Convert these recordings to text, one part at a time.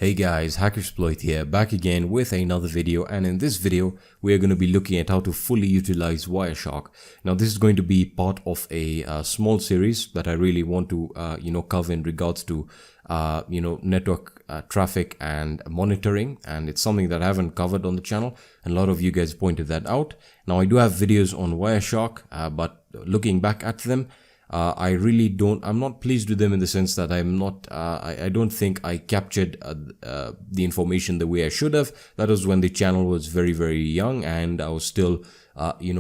Hey guys, Hackersploit here, back again with another video, and in this video we are going to be looking at how to fully utilize Wireshark. Now this is going to be part of a small series that I really want to cover in regards to network traffic and monitoring, and it's something that I haven't covered on the channel, and a lot of you guys pointed that out. Now I do have videos on Wireshark, but looking back at them, I'm not pleased with them in the sense that I don't think I captured the information the way I should have. That was when the channel was very, very young and I was still,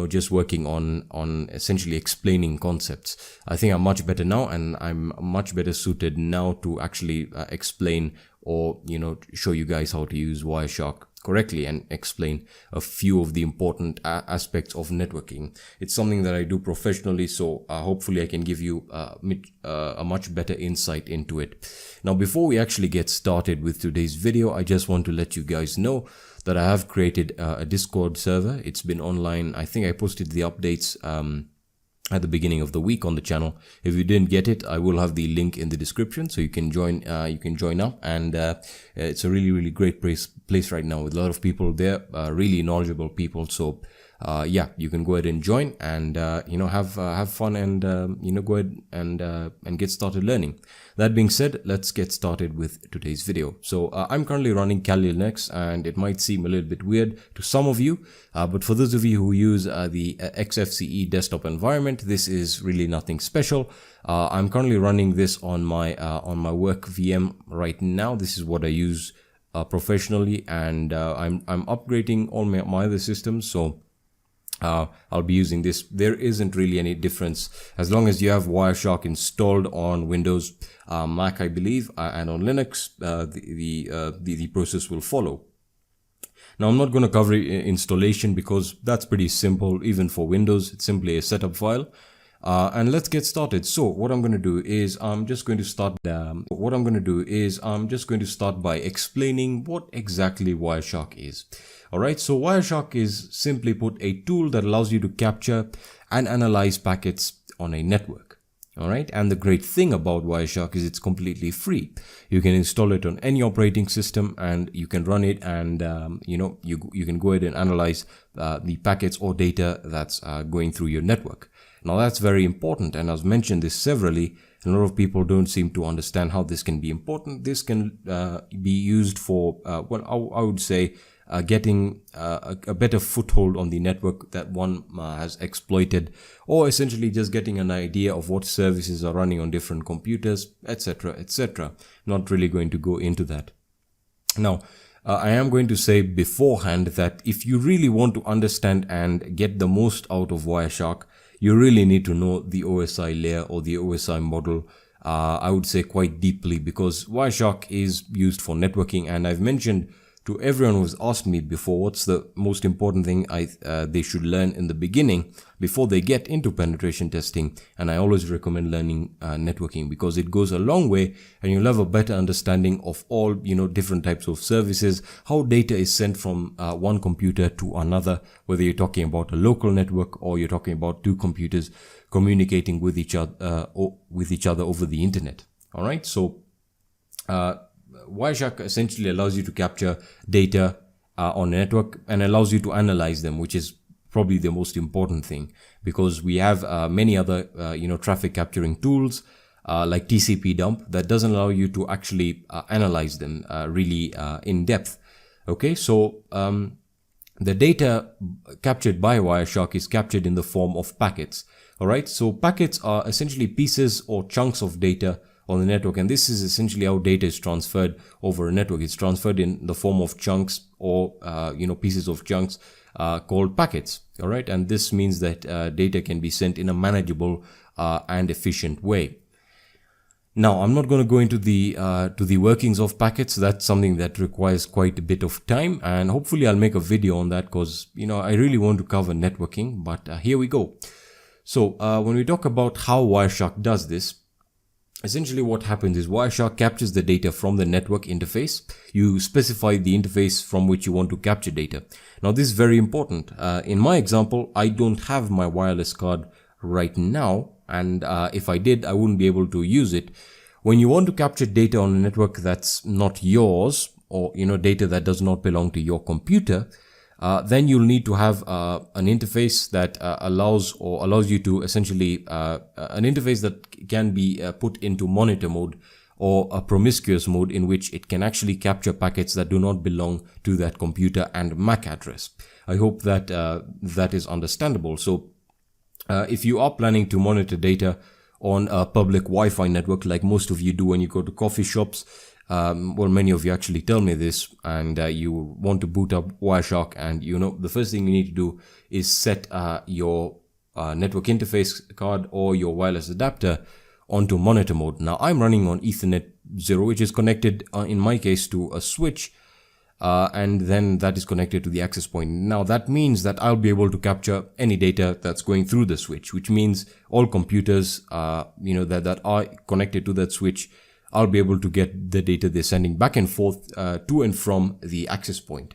just working on essentially explaining concepts. I think I'm much better now, and I'm much better suited now to actually explain or, show you guys how to use Wireshark correctly and explain a few of the important aspects of networking. It's something that I do professionally, so hopefully I can give you a much better insight into it. Now, before we actually get started with today's video, I just want to let you guys know that I have created a Discord server. It's been online. I think I posted the updates at the beginning of the week on the channel. If you didn't get it, I will have the link in the description, so you can join up, and it's a really great place right now with a lot of people there, really knowledgeable people. So yeah, you can go ahead and join and have fun and go ahead and get started learning. That being said, let's get started with today's video. So I'm currently running Kali Linux, and it might seem a little bit weird to some of you, but for those of you who use the XFCE desktop environment, this is really nothing special. I'm currently running this on my work VM right now. This is what I use professionally, and I'm upgrading all my other systems, so I'll be using this. There isn't really any difference as long as you have Wireshark installed on Windows, Mac, I believe, and on Linux. The process will follow. Now, I'm not going to cover installation because that's pretty simple. Even for Windows, it's simply a setup file. And let's get started. So what I'm going to do is I'm just going to start by explaining what exactly Wireshark is. Alright, so Wireshark is, simply put, a tool that allows you to capture and analyze packets on a network. Alright, and the great thing about Wireshark is it's completely free. You can install it on any operating system and you can run it, and you can go ahead and analyze the packets or data that's going through your network. Now that's very important, and I've mentioned this severally, and a lot of people don't seem to understand how this can be important. This can be used for, I would say, getting a better foothold on the network that one has exploited, or essentially just getting an idea of what services are running on different computers, etc., etc. Not really going to go into that. Now, I am going to say beforehand that if you really want to understand and get the most out of Wireshark, you really need to know the OSI layer or the OSI model, I would say, quite deeply, because Wireshark is used for networking, and I've mentioned to everyone who's asked me before what's the most important thing they should learn in the beginning before they get into penetration testing, and I always recommend learning networking, because it goes a long way and you'll have a better understanding of all different types of services, how data is sent from one computer to another, whether you're talking about a local network or you're talking about two computers communicating with each other over the internet. All right, so Wireshark essentially allows you to capture data on a network and allows you to analyze them, which is probably the most important thing, because we have many other traffic capturing tools like TCP dump that doesn't allow you to actually analyze them really in depth. Okay, so the data captured by Wireshark is captured in the form of packets. All right, so packets are essentially pieces or chunks of data on the network, and this is essentially how data is transferred over a network. It's transferred in the form of chunks or pieces of chunks called packets. All right, and this means that data can be sent in a manageable and efficient way. Now, I'm not going to go into the workings of packets. That's something that requires quite a bit of time, and hopefully I'll make a video on that, because I really want to cover networking. But here we go. So when we talk about how Wireshark does this, essentially what happens is Wireshark captures the data from the network interface. You specify the interface from which you want to capture data. Now this is very important. In my example, I don't have my wireless card right now, and if I did, I wouldn't be able to use it. When you want to capture data on a network that's not yours, or data that does not belong to your computer, then you'll need to have an interface that allows you to essentially an interface that can be put into monitor mode or a promiscuous mode, in which it can actually capture packets that do not belong to that computer and MAC address. I hope that that is understandable. So if you are planning to monitor data on a public Wi-Fi network, like most of you do when you go to coffee shops, well, many of you actually tell me this, and you want to boot up Wireshark, and the first thing you need to do is set your network interface card or your wireless adapter onto monitor mode. Now I'm running on Ethernet 0, which is connected in my case to a switch, and then that is connected to the access point. Now that means that I'll be able to capture any data that's going through the switch, which means all computers that are connected to that switch, I'll be able to get the data they're sending back and forth to and from the access point.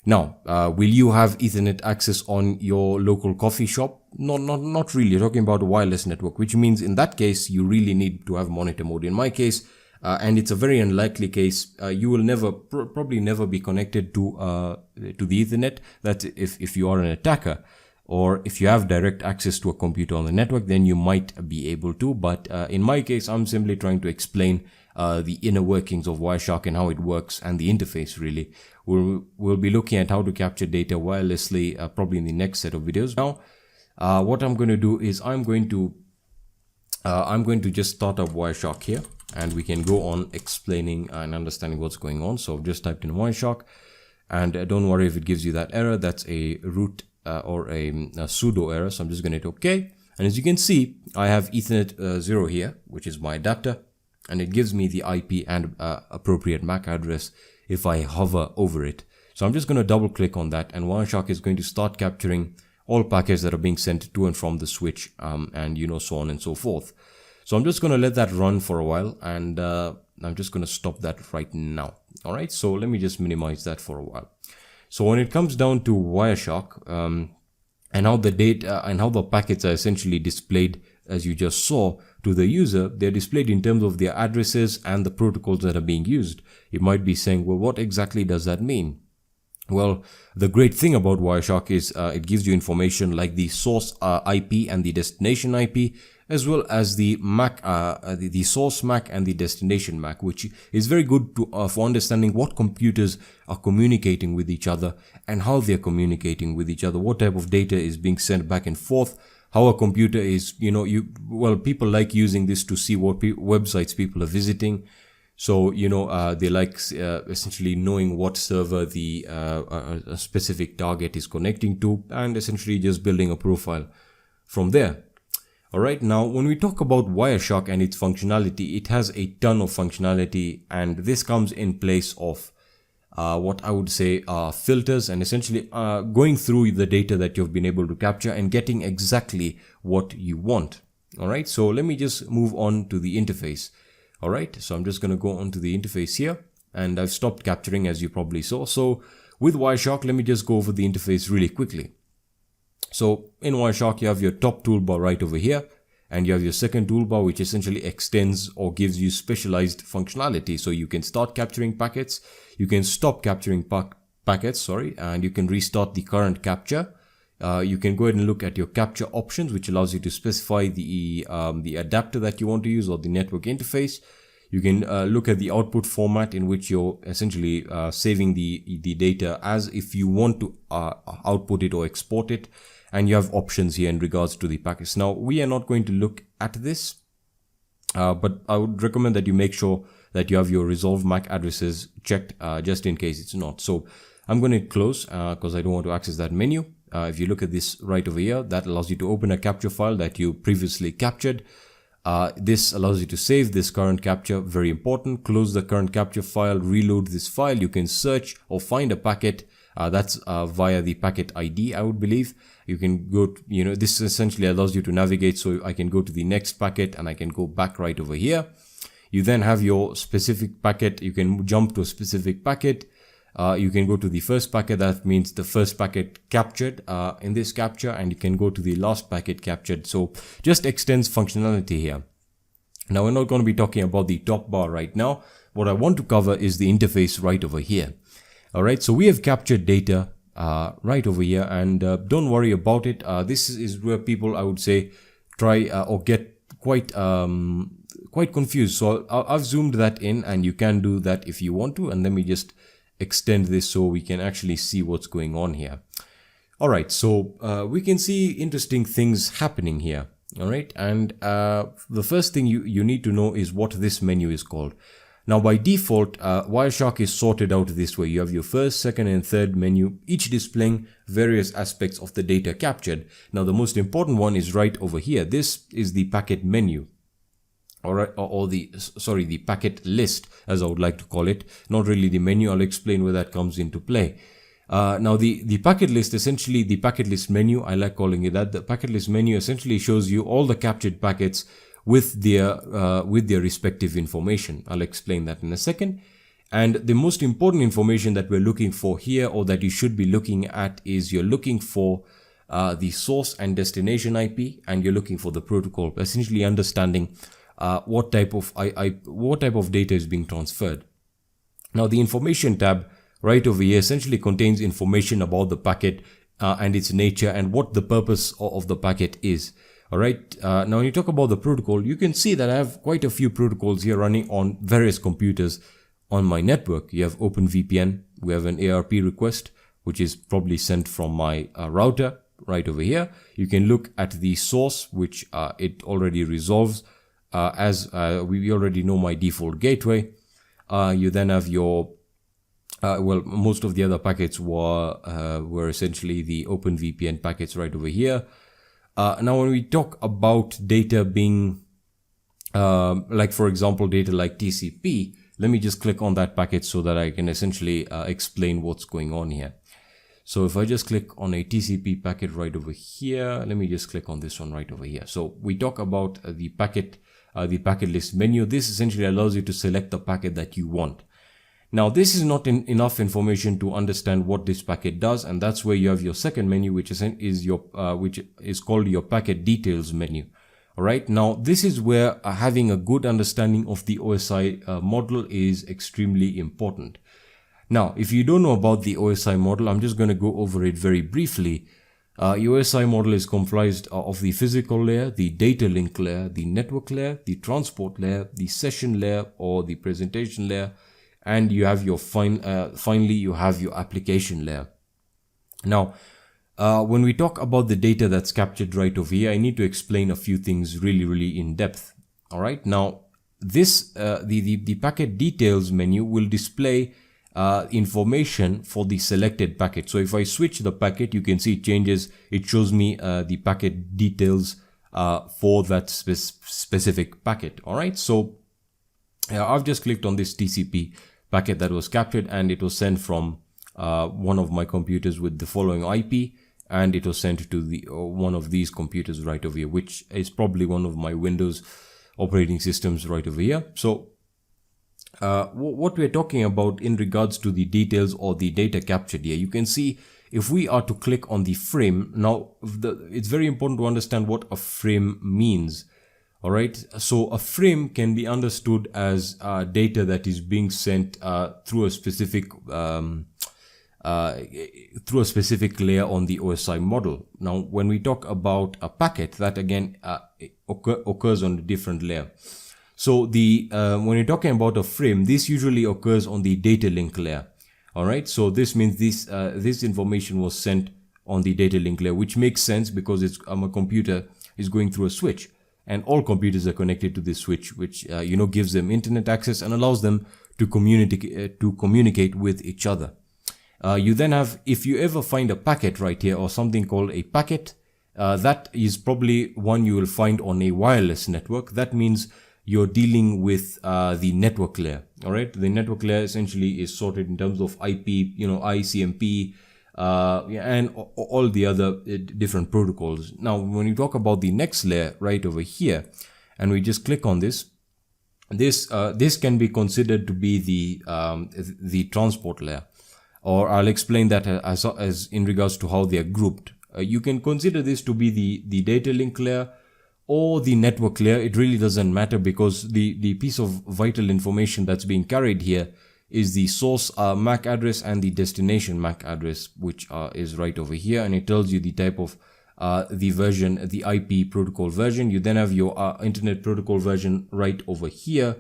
Now, will you have Ethernet access on your local coffee shop? Not really. You're talking about a wireless network, which means in that case, you really need to have monitor mode. In my case, and it's a very unlikely case, you will probably never be connected to the Ethernet. That's if you are an attacker, or if you have direct access to a computer on the network, then you might be able to. But in my case, I'm simply trying to explain the inner workings of Wireshark and how it works, and the interface really. We'll be looking at how to capture data wirelessly probably in the next set of videos. Now, what I'm going to do is I'm going to just start up Wireshark here, and we can go on explaining and understanding what's going on. So I've just typed in Wireshark, and don't worry if it gives you that error. That's a root or a sudo error. So I'm just going to hit OK. And as you can see, I have Ethernet 0 here, which is my adapter, and it gives me the IP and appropriate MAC address if I hover over it. So I'm just going to double click on that, and Wireshark is going to start capturing all packets that are being sent to and from the switch, and so on and so forth. So I'm just going to let that run for a while, and I'm just going to stop that right now. All right, so let me just minimize that for a while. So when it comes down to Wireshark, and how the data and how the packets are essentially displayed, as you just saw, to the user, they're displayed in terms of their addresses and the protocols that are being used. You might be saying, well, what exactly does that mean? Well, the great thing about Wireshark is it gives you information like the source IP and the destination IP, as well as the MAC, the source MAC and the destination MAC, which is very good for understanding what computers are communicating with each other and how they're communicating with each other, what type of data is being sent back and forth, how a computer is, people like using this to see what websites people are visiting. So, they like essentially knowing what server a specific target is connecting to, and essentially just building a profile from there. Alright, now when we talk about Wireshark and its functionality, it has a ton of functionality, and this comes in place of what I would say are filters, and essentially going through the data that you've been able to capture and getting exactly what you want. Alright, so let me just move on to the interface. Alright, so I'm just going to go onto the interface here, and I've stopped capturing, as you probably saw. So with Wireshark, let me just go over the interface really quickly. So in Wireshark, you have your top toolbar right over here, and you have your second toolbar, which essentially extends or gives you specialized functionality. So you can start capturing packets, you can stop capturing packets, and you can restart the current capture. You can go ahead and look at your capture options, which allows you to specify the adapter that you want to use or the network interface. You can look at the output format in which you're essentially saving the data as if you want to output it or export it. And you have options here in regards to the packets. Now, we are not going to look at this, but I would recommend that you make sure that you have your resolve MAC addresses checked just in case it's not. So I'm going to close because I don't want to access that menu. If you look at this right over here, that allows you to open a capture file that you previously captured. This allows you to save this current capture, very important. Close the current capture file, reload this file. You can search or find a packet. That's via the packet ID, I would believe. You can go, this essentially allows you to navigate. So I can go to the next packet and I can go back right over here. You then have your specific packet. You can jump to a specific packet. You can go to the first packet. That means the first packet captured in this capture, and you can go to the last packet captured. So just extends functionality here. Now, we're not going to be talking about the top bar right now. What I want to cover is the interface right over here. All right, so we have captured data right over here, and don't worry about it. This is where people, I would say, try or get quite confused. So I've zoomed that in, and you can do that if you want to. And let me just extend this so we can actually see what's going on here. All right, so we can see interesting things happening here. All right, and the first thing you need to know is what this menu is called. Now, by default, Wireshark is sorted out this way. You have your first, second, and third menu, each displaying various aspects of the data captured. Now, the most important one is right over here. This is the packet menu, or the packet list, as I would like to call it. Not really the menu. I'll explain where that comes into play. Now, the packet list, essentially the packet list menu, I like calling it that. The packet list menu essentially shows you all the captured packets with their respective information. I'll explain that in a second. And the most important information that we're looking for here, or that you should be looking at, is you're looking for the source and destination IP, and you're looking for the protocol, essentially understanding what type of data is being transferred. Now, the information tab right over here essentially contains information about the packet and its nature and what the purpose of the packet is. All right. Now, when you talk about the protocol, you can see that I have quite a few protocols here running on various computers on my network. You have OpenVPN. We have an ARP request, which is probably sent from my router right over here. You can look at the source, which it already resolves as we already know my default gateway. You then have your well, most of the other packets were essentially the OpenVPN packets right over here. Now, when we talk about data being, like for example, data like TCP, let me just click on that packet so that I can essentially explain what's going on here. So if I just click on a TCP packet right over here, let me just click on this one right over here. So we talk about the packet list menu. This essentially allows you to select the packet that you want. Now, this is not enough information to understand what this packet does, and that's where you have your second menu, which is called your packet details menu. All right. Now, this is where having a good understanding of the OSI model is extremely important. Now, if you don't know about the OSI model, I'm just going to go over it very briefly. Your OSI model is comprised of the physical layer, the data link layer, the network layer, the transport layer, the session layer or the presentation layer, and you have your finally you have your application layer. Now, when we talk about the data that's captured right over here, I need to explain a few things really in depth. All right. Now, this the packet details menu will display information for the selected packet. So if I switch the packet, you can see it changes. It shows me the packet details for that specific packet. All right. So I've just clicked on this TCP packet that was captured, and it was sent from one of my computers with the following IP, and it was sent to the one of these computers right over here, which is probably one of my Windows operating systems right over here. So what we're talking about in regards to the details or the data captured here, you can see if we are to click on the frame. Now, it's very important to understand what a frame means. All right, so a frame can be understood as data that is being sent through a specific layer on the OSI model. Now, when we talk about a packet, that again occurs on a different layer. So when you're talking about a frame, this usually occurs on the data link layer. All right, so this means this information was sent on the data link layer, which makes sense because a computer is going through a switch. And all computers are connected to this switch, which gives them internet access and allows them to communicate with each other. You then have, if you ever find a packet right here or something called a packet, that is probably one you will find on a wireless network. That means you're dealing with the network layer. All right, the network layer essentially is sorted in terms of IP, ICMP. And all the other different protocols. Now, when you talk about the next layer right over here, and we just click on this can be considered to be the transport layer, or I'll explain that as in regards to how they are grouped. You can consider this to be the data link layer, or the network layer, it really doesn't matter, because the piece of vital information that's being carried here is the source MAC address and the destination MAC address, which is right over here, and it tells you the type of the version, the IP protocol version. You then have your internet protocol version right over here,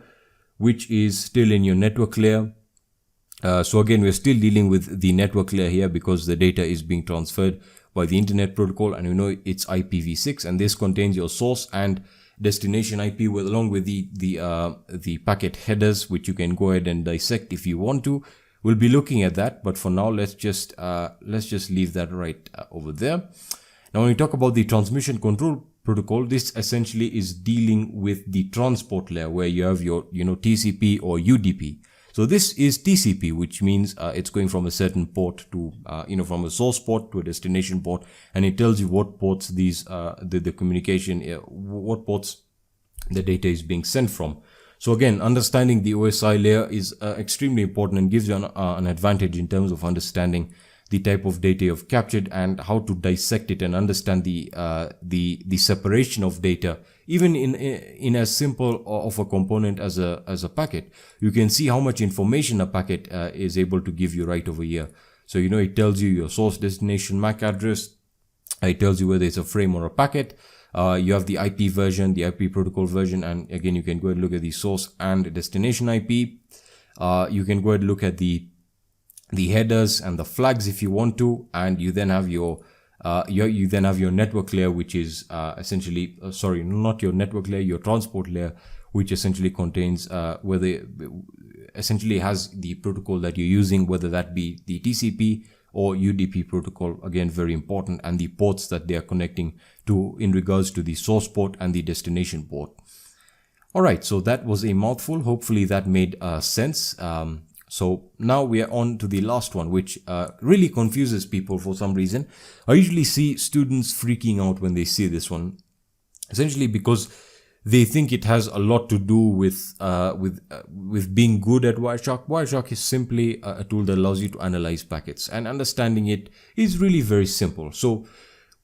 which is still in your network layer. So again, we're still dealing with the network layer here because the data is being transferred by the internet protocol, and we know it's IPv6, and this contains your source and destination IP along with the packet headers, which you can go ahead and dissect if you want to. We'll be looking at that, but for now let's just leave that right over there. Now when we talk about the transmission control protocol, this essentially is dealing with the transport layer, where you have your TCP or UDP. So this is TCP, which means it's going from a certain port to, from a source port to a destination port, and it tells you what ports the communication, what ports the data is being sent from. So again, understanding the OSI layer is extremely important and gives you an advantage in terms of understanding the type of data you've captured and how to dissect it and understand the separation of data, even in as simple of a component as a packet. You can see how much information a packet is able to give you right over here. So it tells you your source, destination, MAC address. It tells you whether it's a frame or a packet. You have the IP version, the IP protocol version, and again you can go ahead and look at the source and destination IP. You can go ahead and look at the headers and the flags if you want to, and you then have your network layer, which is essentially not your network layer, your transport layer, which essentially contains essentially has the protocol that you're using, whether that be the TCP or UDP protocol, again very important, and the ports that they are connecting to in regards to the source port and the destination port. Alright, so that was a mouthful. Hopefully that made sense. So now we are on to the last one, which really confuses people for some reason. I usually see students freaking out when they see this one, essentially because they think it has a lot to do with being good at Wireshark. Wireshark is simply a tool that allows you to analyze packets, and understanding it is really very simple. So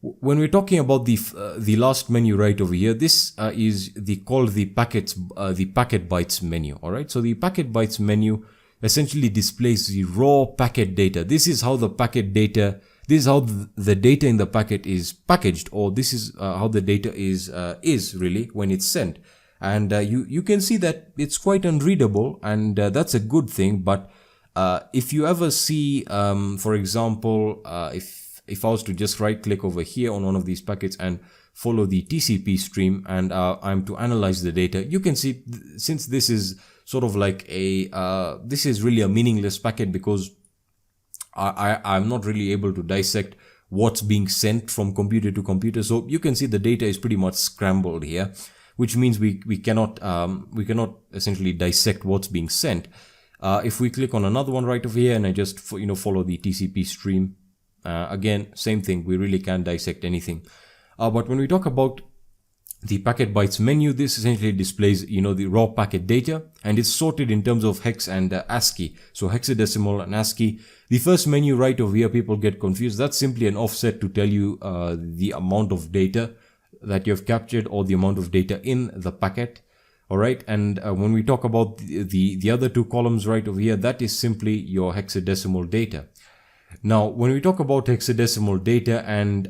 when we're talking about the last menu right over here, this is called the packet bytes menu. All right, so the packet bytes menu essentially displays the raw packet data. This is how the packet data, this is how the data in the packet is packaged, or this is how the data is really when it's sent. And you can see that it's quite unreadable, and that's a good thing. But if you ever see, for example, if I was to just right click over here on one of these packets and follow the TCP stream, and I'm to analyze the data, you can see, since this is sort of like this is really a meaningless packet, because I'm not really able to dissect what's being sent from computer to computer. So you can see the data is pretty much scrambled here, which means we cannot essentially dissect what's being sent. If we click on another one right over here and I just follow the TCP stream, again same thing, we really can't dissect anything. But when we talk about the packet bytes menu, this essentially displays the raw packet data, and it's sorted in terms of hex and ASCII, so hexadecimal and ASCII. The first menu right over here, people get confused. That's simply an offset to tell you the amount of data that you have captured, or the amount of data in the packet. All right, and when we talk about the other two columns right over here, that is simply your hexadecimal data. Now, when we talk about hexadecimal data and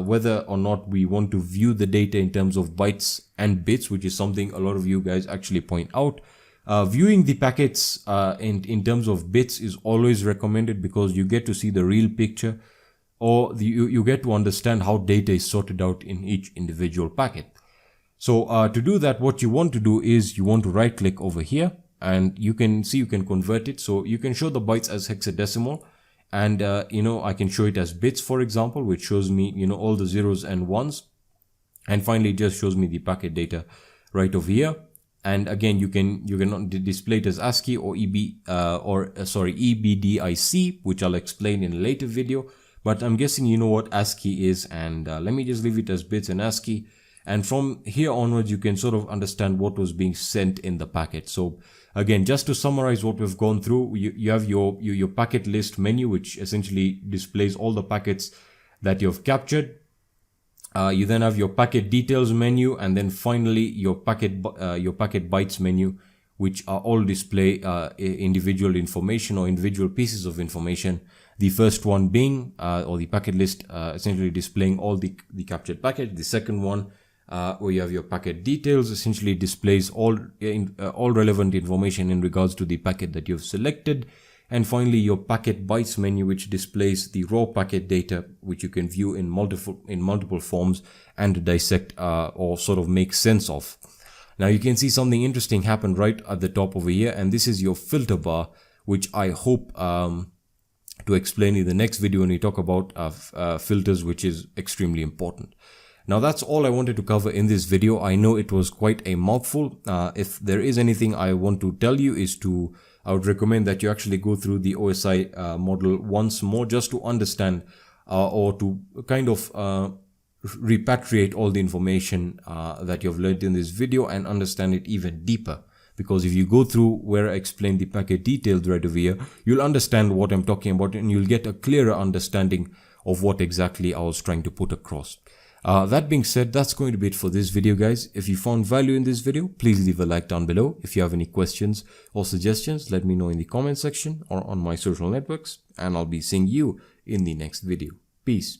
whether or not we want to view the data in terms of bytes and bits, which is something a lot of you guys actually point out, viewing the packets in terms of bits is always recommended, because you get to see the real picture, or you get to understand how data is sorted out in each individual packet. So to do that, what you want to do is you want to right click over here, and you can see you can convert it. So you can show the bytes as hexadecimal, and I can show it as bits, for example, which shows me all the zeros and ones, and finally it just shows me the packet data right over here. And again, you can display it as ASCII or EBDIC, which I'll explain in a later video, but I'm guessing you know what ASCII is, and let me just leave it as bits and ASCII. And from here onwards, you can sort of understand what was being sent in the packet. So again, just to summarize what we've gone through, you have your packet list menu, which essentially displays all the packets that you've captured. You then have your packet details menu, and then finally your packet bytes menu, which are all display individual information or individual pieces of information. The first one being, or the packet list, essentially displaying all the captured packets. The second one, where you have your packet details, essentially displays all relevant information in regards to the packet that you've selected. And finally, your packet bytes menu, which displays the raw packet data, which you can view in multiple forms and dissect or sort of make sense of. Now you can see something interesting happen right at the top over here, and this is your filter bar, which I hope to explain in the next video when we talk about filters, which is extremely important. Now that's all I wanted to cover in this video. I know it was quite a mouthful. If there is anything I want to tell you I would recommend that you actually go through the OSI model once more, just to understand or to kind of repatriate all the information that you've learned in this video and understand it even deeper. Because if you go through where I explain the packet details right over here, you'll understand what I'm talking about, and you'll get a clearer understanding of what exactly I was trying to put across. That being said, that's going to be it for this video, guys. If you found value in this video, please leave a like down below. If you have any questions or suggestions, let me know in the comment section or on my social networks, and I'll be seeing you in the next video. Peace.